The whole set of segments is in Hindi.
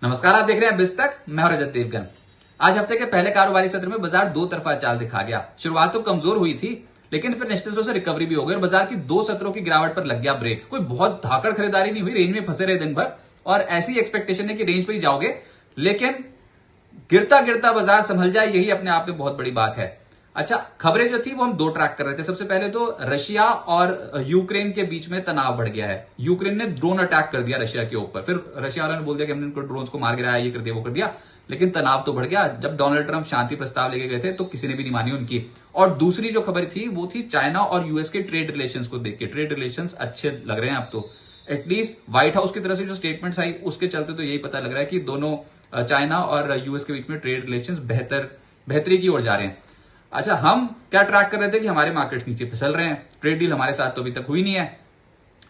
नमस्कार, आप देख रहे हैं बिस्तक। मैं हूं रजत देवगन। आज हफ्ते के पहले कारोबारी सत्र में बाजार दो तरफा चाल दिखा गया। शुरुआत तो कमजोर हुई थी, लेकिन फिर निश्चित रूप से रिकवरी भी हो गई और बाजार की दो सत्रों की गिरावट पर लग गया ब्रेक। कोई बहुत धाकड़ खरीदारी नहीं हुई, रेंज में फंसे रहे दिन भर और ऐसी एक्सपेक्टेशन है कि रेंज पर ही जाओगे, लेकिन गिरता गिरता बाजार संभल जाए, यही अपने आप में बहुत बड़ी बात है। अच्छा, खबरें जो थी वो हम दो ट्रैक कर रहे थे। सबसे पहले तो रशिया और यूक्रेन के बीच में तनाव बढ़ गया है। यूक्रेन ने ड्रोन अटैक कर दिया रशिया के ऊपर, फिर रशिया वालों ने बोल दिया कि हमने इनको ड्रोन्स को मार गिराया, ये कर दिया वो कर दिया, लेकिन तनाव तो बढ़ गया। जब डोनाल्ड ट्रंप शांति प्रस्ताव लेके गए थे तो किसी ने भी नहीं मानी उनकी। और दूसरी जो खबर थी वो थी चाइना और यूएस के ट्रेड रिलेशंस को देख के। ट्रेड रिलेशंस अच्छे लग रहे हैं अब तो, एटलीस्ट व्हाइट हाउस की तरफ से जो स्टेटमेंट्स आई उसके चलते तो यही पता लग रहा है कि दोनों चाइना और यूएस के बीच में ट्रेड रिलेशंस बेहतरी की ओर जा रहे हैं। अच्छा, हम क्या ट्रैक कर रहे थे कि हमारे मार्केट्स नीचे फिसल रहे हैं, ट्रेड डील हमारे साथ तो अभी तक हुई नहीं है,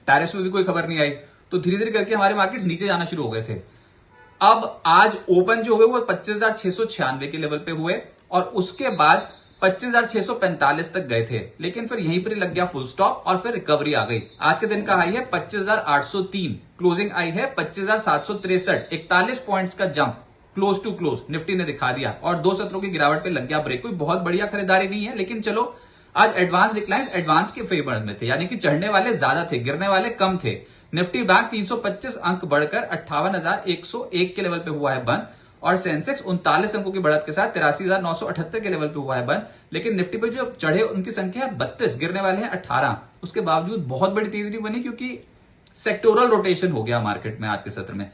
टैरिफ्स में भी कोई खबर नहीं आई, तो धीरे धीरे करके हमारे मार्केट्स नीचे जाना शुरू हो गए थे। अब आज ओपन जो हुए वो 25,696 के लेवल पे हुए और उसके बाद 25,645 तक गए थे, लेकिन फिर यहीं पर ही लग गया फुल स्टॉप और फिर रिकवरी आ गई। आज के दिन का हाई है 25,803, क्लोजिंग आई है 25,763, 41 पॉइंट्स का jump close to close Nifty ने दिखा दिया और दो सत्रों की गिरावट पे लग गया ब्रेक। कोई बहुत बढ़िया खरीदारी नहीं है, लेकिन चलो आज एडवांस डिक्लाइंस एडवांस के फेवर में थे, यानी कि चढ़ने वाले ज्यादा थे, गिरने वाले कम थे। निफ्टी बैंक 325 अंक बढ़कर 58,101 के लेवल पे हुआ है बंद और सेंसेक्स 39 अंकों की बढ़त के साथ 83,978 के लेवल पे हुआ है बंद। लेकिन निफ्टी पे जो चढ़े उनकी संख्या है 32, गिरने वाले हैं 18। उसके बावजूद बहुत बड़ी तेजी नहीं बनी क्योंकि सेक्टोरल रोटेशन हो गया मार्केट में। आज के सत्र में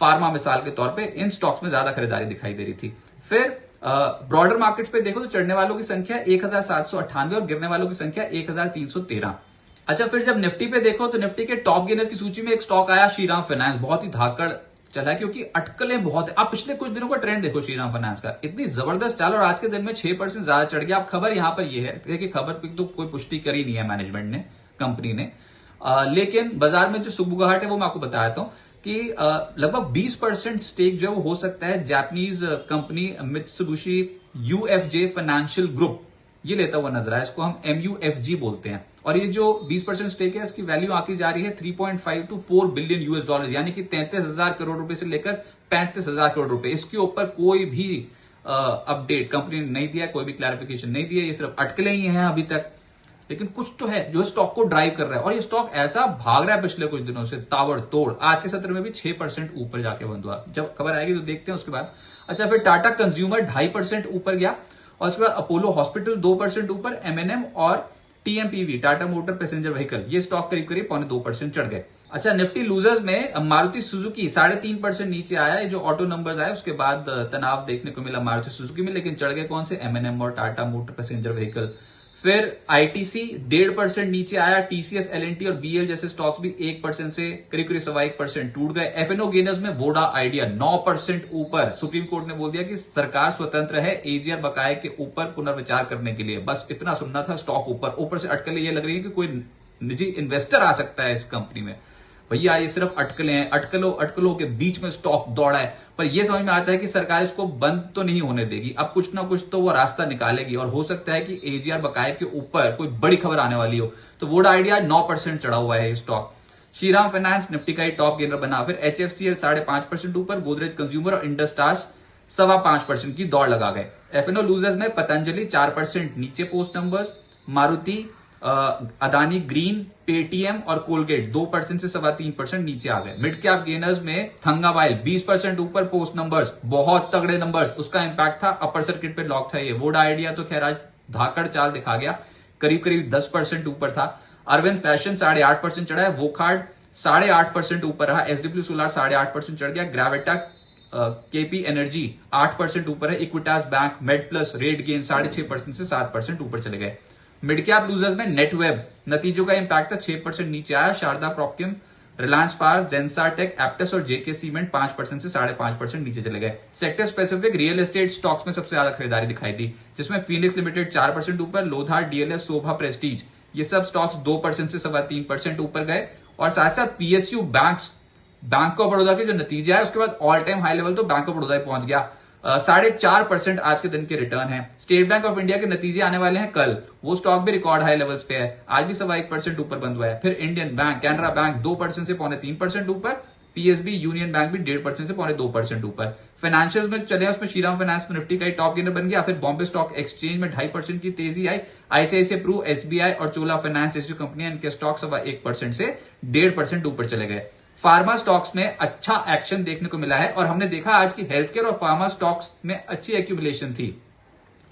फार्मा मिसाल के तौर पे इन स्टॉक्स में ज्यादा खरीदारी दिखाई दे रही थी। फिर ब्रॉडर मार्केट्स पे देखो तो चढ़ने वालों की संख्या 1,798 और गिरने वालों की संख्या 1,313। अच्छा, फिर जब निफ्टी पे देखो तो निफ्टी के टॉप गेनर्स की सूची में एक स्टॉक आया श्रीराम फाइनेंस। बहुत ही धाकड़ चला क्योंकि अटकलें बहुत है। आप पिछले कुछ दिनों का ट्रेंड देखो श्रीराम फाइनेंस का, इतनी जबरदस्त चाल और आज के दिन में 6% ज्यादा चढ़ गया। अब खबर यहां पर यह है कि खबर पर तो कोई पुष्टि करी नहीं है मैनेजमेंट ने, कंपनी ने, लेकिन बाजार में जो सुगबुगाहट है वो मैं आपको बताता हूं कि लगभग 20% स्टेक जो है वो हो सकता है Japanese company Mitsubishi UFJ financial group ये लेता हुआ नजर आया। इसको हम MUFG बोलते हैं और ये जो 20% स्टेक है इसकी वैल्यू आकी जा रही है 3.5 to 4 बिलियन US डॉलर, यानी कि 33,000 करोड़ रुपए से लेकर 35,000 करोड़ रुपए। इसके ऊपर कोई भी अपडेट कंपनी ने नहीं दिया, कोई भी क्लैरिफिकेशन नहीं दिया, ये सिर्फ अटकलें ही हैं अभी तक। लेकिन कुछ तो है जो स्टॉक को ड्राइव कर रहा है और ये स्टॉक ऐसा भाग रहा है पिछले कुछ दिनों से ताबड़तोड़। आज के सत्र में भी 6% ऊपर जाके बंद हुआ। जब खबर आएगी तो देखते हैं उसके बाद। अच्छा, फिर टाटा कंज्यूमर 2.5% ऊपर गया और उसके बाद अपोलो हॉस्पिटल 2% ऊपर, MNM और TMPV Tata motor passenger vehicle ये स्टॉक करीब करीब 0.2% चढ़ गए। अच्छा, निफ्टी लूजर्स में मारुति सुजुकी 3.5% नीचे आया है। जो ऑटो नंबर्स आए उसके बाद तनाव देखने को मिला मारुति सुजुकी में, लेकिन चढ़ गए कौन से, MNM और टाटा मोटर पैसेंजर व्हीकल। फिर ITC 1.5% नीचे आया। TCS, L&T और BL जैसे स्टॉक्स भी 1% से करीब करीब 1.25% टूट गए। FNO गेनर्स में वोडा आइडिया 9% ऊपर। सुप्रीम कोर्ट ने बोल दिया कि सरकार स्वतंत्र है AGR बकाये के ऊपर पुनर्विचार करने के लिए। बस इतना सुनना था, स्टॉक ऊपर से अटकलें ये लग रही है कि कोई निजी इन्वेस्टर आ सकता है इस कंपनी में। भैया ये सिर्फ अटकलें हैं, अटकलों के बीच में स्टॉक दौड़ा है, पर यह समझ में आता है कि सरकार इसको बंद तो नहीं होने देगी। अब कुछ ना कुछ तो वो रास्ता निकालेगी और हो सकता है कि AGR बकाये के ऊपर कोई बड़ी खबर आने वाली हो। तो वोडा आइडिया 9% चढ़ा हुआ है ये स्टॉक। श्रीराम फाइनेंस निफ्टी का ही टॉप गेनर बना। फिर HFCL 5.5% ऊपर, गोदरेज कंज्यूमर और इंडस्टार्स 5.25% की दौड़ लगा गए। FNO लूजर्स में पतंजलि 4% नीचे post numbers, Maruti, Adani green, Paytm और कोलगेट 2% से 3.25% नीचे आ गए। मिड कैप गेनर्स में थंगावाइल 20% ऊपर पोस्ट नंबर्स, बहुत तगड़े नंबर्स, उसका इंपैक्ट था, अपर सर्किट पे लॉक था ये। वोडा आइडिया तो खैर आज धाकड़ चाल दिखा गया, करीब करीब 10% ऊपर था। अरविंद फैशन 8.5% चढ़ा है। वोकार्ड 8.5% ऊपर रहा। SW सोलार 8.5% चढ़ गया। ग्रेविटा KP एनर्जी 8% ऊपर है। Equitas bank, made plus, rate gain 6.5% से 7% ऊपर चले गए। मिड कैप लूजर्स में नेटवेब नतीजों का इंपैक्ट था, 6% नीचे आया। शारदा क्रॉपकेम, रिलायंस पावर, जेंसा टेक, एप्टेस और JK सीमेंट 5% से 5.5% नीचे चले गए। Sector specific real estate stocks में सबसे ज्यादा खरीदारी दिखाई दी, जिसमें फिनिक्स लिमिटेड 4% ऊपर, लोधार, DLS, शोभा प्रेस्टीज ये सब स्टॉक्स 2% से 3.25% ऊपर गए। और साथ साथ PSU बैंक ऑफ बड़ौदा के जो नतीजे आए उसके बाद ऑल टाइम हाई लेवल तो बैंक ऑफ बड़ौदा पहुंच गया। 4.5% आज के दिन के रिटर्न है। स्टेट बैंक ऑफ इंडिया के नतीजे आने वाले हैं कल, वो स्टॉक भी रिकॉर्ड हाई लेवल्स पे है, आज भी 1.25% ऊपर बंद हुआ है। फिर इंडियन बैंक, कैनरा बैंक 2% से 2.25% ऊपर, पीएसबी यूनियन बैंक भी 1.5% से 2.25% ऊपर। फाइनेंशियल्स में चले उसमें श्रीराम फाइनेंस निफ्टी का टॉप गेनर बन गया। फिर बॉम्बे स्टॉक एक्सचेंज में 2.5% की तेजी आई। आईसीआईसीआई प्रू, एसबीआई और चोला फाइनेंस जैसी कंपनियां, इनके स्टॉक 1% से 1.5% ऊपर चले गए। फार्मा स्टॉक्स में अच्छा एक्शन देखने को मिला है और हमने देखा आज की हेल्थ केयर और फार्मा स्टॉक्स में अच्छी एक्यूमुलेशन थी।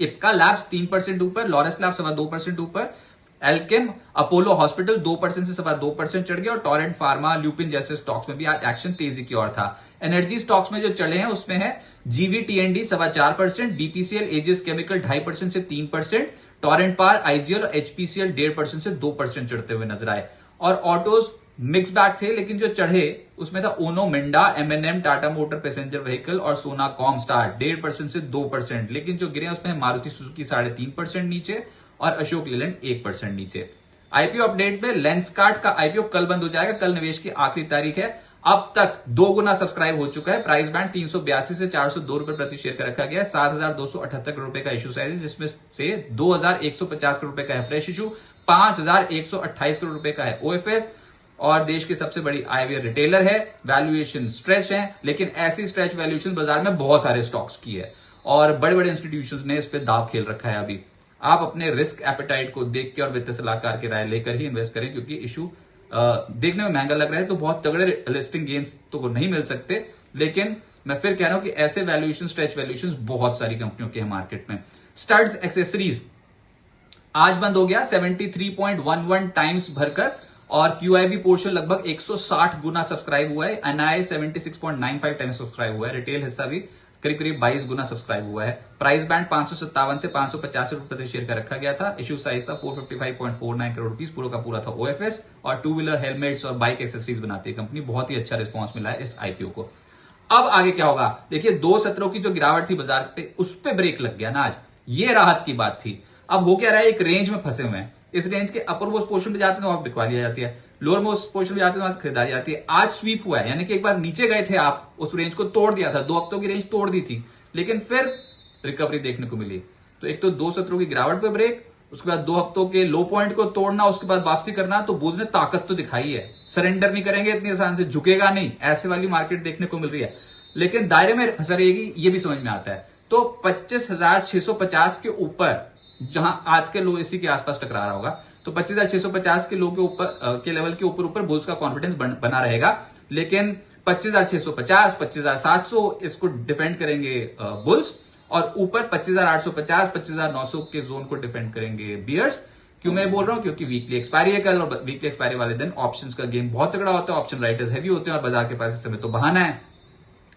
इप्का लैब्स 3% ऊपर, लॉरेस लैब्स 2.25% ऊपर, एल्केम, अपोलो हॉस्पिटल 2% से 2.25% चढ़ गया और टोरेंट फार्मा, ल्यूपिन जैसे स्टॉक्स में भी आज एक्शन तेजी की ओर था। एनर्जी स्टॉक्स में जो चढ़े हैं उसमें है जीवीटीएनडी 4.25%, बीपीसीएल, एजिस केमिकल 2.5% से 3%, टोरेंट पावर, आईजीएल और एचपीसीएल 1.5% से 2% चढ़ते हुए नजर आए। और ऑटोज मिक्स बैग थे, लेकिन जो चढ़े उसमें था Uno Minda, MNM, Tata motor passenger vehicle और सोना कॉमस्टार 1.5% से 2%। लेकिन जो गिरे उसमें मारुति सुजुकी 3.5% नीचे और अशोक लेलैंड 1% नीचे। आईपीओ अपडेट में लेंसकार्ट का आईपीओ कल बंद हो जाएगा। कल निवेश की आखिरी तारीख है। अब तक 2 गुना सब्सक्राइब हो चुका है। प्राइस बैंड 382 से 402 रुपए प्रति शेयर का रखा गया है। 7,278 करोड़ रुपए का इशू साइज है, जिसमें से 2,150 करोड़ रुपए का है फ्रेश इशू, 5,128 करोड़ रुपए का है ओएफएस और देश की सबसे बड़ी आईवीआर रिटेलर है। वैल्यूएशन स्ट्रेच है, लेकिन ऐसी स्ट्रेच वैल्यूएशन बाजार में बहुत सारे स्टॉक्स की है और बड़े बड़े इंस्टीट्यूशंस ने इस पे दाव खेल रखा है। अभी आप अपने रिस्क एपेटाइट को देख के और वित्तीय सलाहकार की राय लेकर ही इन्वेस्ट करें, क्योंकि इशू देखने में महंगा लग रहा है तो बहुत तगड़े लिस्टिंग गेन्स तो नहीं मिल सकते। लेकिन मैं फिर कह रहा हूं कि ऐसे वैल्यूएशन, स्ट्रेच वैल्यूएशन बहुत सारी कंपनियों के हैं मार्केट में। स्टड्स एक्सेसरीज आज बंद हो गया 73.11 टाइम्स भरकर और क्यूआईबी पोर्शन लगभग 160 गुना सब्सक्राइब हुआ है। एनआई 76.95 टाइम्स सब्सक्राइब हुआ है। रिटेल हिस्सा भी करीब करीब 22 गुना सब्सक्राइब हुआ है। प्राइस बैंड 557 से 585 रुपए प्रति शेयर का रखा गया था। इशू साइज था 455.49 करोड़ रुपीस। पूरा का पूरा था ओएफएस और टू व्हीलर हेलमेट्स और बाइक एक्सेसरीज बनाती है कंपनी। बहुत ही अच्छा रिस्पॉन्स मिला है इस आईपीओ को। अब आगे क्या होगा देखिए, 2 सत्रों की जो गिरावट थी बाजार पे उस पे ब्रेक लग गया ना आज, ये राहत की बात थी। अब हो क्या रहा है, एक रेंज में फंसे हुए हैं। इस रेंज के अपर मोस्ट पोर्शन पे जाते हैं तो वहां बिकवा लिया जाती है, लोअर मोस्ट पोर्शन पे जाते हैं तो वहां खरीदारी आती है। आज स्वीप हुआ है, यानी कि एक बार नीचे गए थे आप, उस रेंज को तोड़ दिया था, 2 हफ्तों की रेंज तोड़ दी थी, लेकिन फिर रिकवरी देखने को मिली। तो एक तो 2 सत्रों की गिरावट पे ब्रेक, उसके बाद 2 हफ्तों के लो पॉइंट को तोड़ना, उसके बाद वापसी करना, तो बुल्स ने ताकत तो दिखाई है। सरेंडर नहीं करेंगे इतनी आसान से, झुकेगा नहीं, ऐसे वाली मार्केट देखने को मिल रही है। लेकिन दायरे में फंस रहेगी ये भी समझ में आता है। तो 25,650 के ऊपर, जहां आज के लो इसी के आसपास टकरा रहा होगा, तो 25,650 के लो के ऊपर के लेवल के ऊपर बुल्स का कॉन्फिडेंस बना रहेगा। लेकिन 25,650, 25,700 इसको डिफेंड करेंगे बुल्स, और ऊपर 25,850, 25,900 के जोन को डिफेंड करेंगे बियर्स। क्यों मैं बोल रहा हूं, क्योंकि वीकली एक्सपायरी है कल, और वीकली एक्सपायरी वाले दिन ऑप्शंस का गेम बहुत तगड़ा होता है, ऑप्शन राइटर्स हैवी होते हैं और बाजार के पास इस समय तो बहाना है।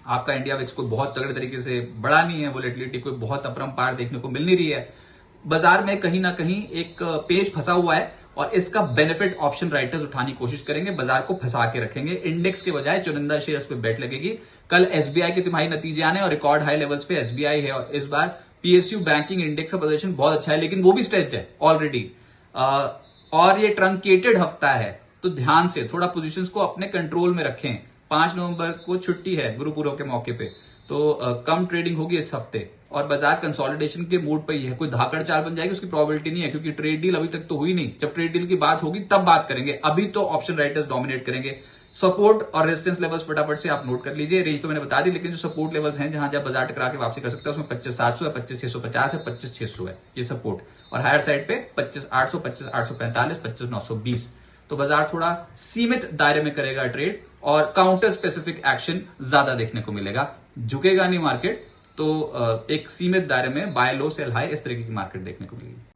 आपका इंडिया विक्स कोई बहुत तगड़े तरीके से बढ़ा नहीं है, वोलेटिलिटी कोई बहुत अपरंपार देखने को मिल नहीं रही है। बाजार में कहीं ना कहीं एक पेज फंसा हुआ है और इसका बेनिफिट ऑप्शन राइटर्स उठाने की कोशिश करेंगे, बाजार को फंसा के रखेंगे। इंडेक्स के बजाय चुनिंदा शेयर्स पे बेट लगेगी। कल एसबीआई के तिमाही नतीजे आने और रिकॉर्ड हाई लेवल्स पे एसबीआई है, और इस बार पीएसयू बैंकिंग इंडेक्स का प्रदर्शन बहुत अच्छा है, लेकिन वो भी स्ट्रेच्ड है ऑलरेडी, और ये ट्रंकेटेड हफ्ता है, तो ध्यान से थोड़ा पोजीशंस को अपने कंट्रोल में रखें। 5 नवंबर को छुट्टी है गुरुपुरब के मौके पे, तो कम ट्रेडिंग होगी इस हफ्ते और बाजार कंसोलिडेशन के मूड पर ही है। कोई धाकड़ चाल बन जाएगी उसकी प्रोबेबिलिटी नहीं है, क्योंकि ट्रेड डील अभी तक तो हुई नहीं। जब ट्रेड डील की बात होगी तब बात करेंगे, अभी तो ऑप्शन राइटर्स डोमिनेट करेंगे। सपोर्ट और रेजिस्टेंस लेवल्स फटाफट से आप नोट कर लीजिए। रेंज तो मैंने बता दी, लेकिन जो सपोर्ट लेवल्स हैं जहां जब बाजार टकरा के वापसी कर सकता है उसमें 25,700 है, 25,650 है, 25,600 है ये सपोर्ट, और हायर साइड पे 25,800, 25,845, 25,920। तो बाजार थोड़ा सीमित दायरे में करेगा ट्रेड और काउंटर स्पेसिफिक एक्शन ज्यादा देखने को मिलेगा। झुकेगा नहीं मार्केट, तो एक सीमित दायरे में बाय लो सेल हाई इस तरीके की मार्केट देखने को मिलेगी।